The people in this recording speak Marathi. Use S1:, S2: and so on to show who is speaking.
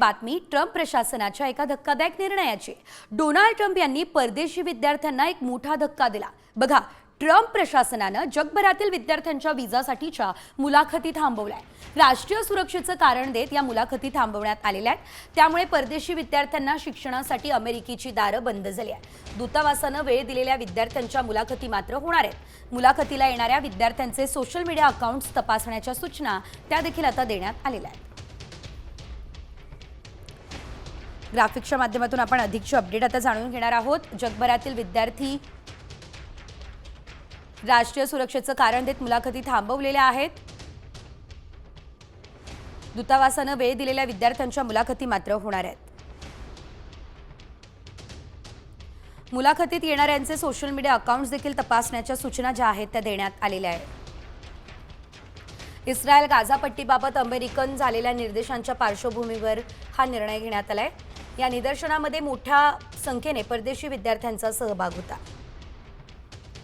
S1: बातमी ट्रम्प प्रशासनाच्या एका धक्कादायक निर्णयाची। डोनाल्ड ट्रम्प यांनी परदेशी विद्यार्थ्यांना एक मोठा धक्का दिला। बघा, ट्रम्प प्रशासनाने जगभरातील विद्यार्थ्यांच्या व्हिसासाठीच्या मुलाखती थांबवल्या। राष्ट्रीय सुरक्षेचं कारण देत या मुलाखती थांबवण्यात आलेल्या आहेत। त्यामुळे परदेशी विद्यार्थ्यांना शिक्षणासाठी अमेरिकेची दारं बंद झाली आहेत। दूतावासाने वेळ दिलेल्या विद्यार्थ्यांच्या मुलाखती मात्र होणार आहेत। मुलाखतीला येणाऱ्या विद्यार्थ्यांचे सोशल मीडिया अकाउंट्स तपासण्याच्या सूचना त्या देखील आता देण्यात आलेल्या आहेत। ग्राफिक्सच्या माध्यमातून आपण अधिकची अपडेट आता जाणून घेणार आहोत। जगभरातील विद्यार्थी राष्ट्रीय सुरक्षेचं कारण देत मुलाखती थांबवलेल्या आहेत। दूतावासाने वेळ दिलेल्या विद्यार्थ्यांच्या मुलाखती मात्र होणार आहेत। मुलाखतीत येणाऱ्यांचे सोशल मीडिया अकाउंट्स देखील तपासण्याच्या सूचना ज्या आहेत त्या देण्यात आलेल्या आहेत। इस्रायल गाझा पट्टीबाबत अमेरिकन झालेल्या निर्देशांच्या पार्श्वभूमीवर हा निर्णय घेण्यात आलाय। या निदर्शनामध्ये मोठ्या संख्येने परदेशी विद्यार्थ्यांचा सहभाग होता।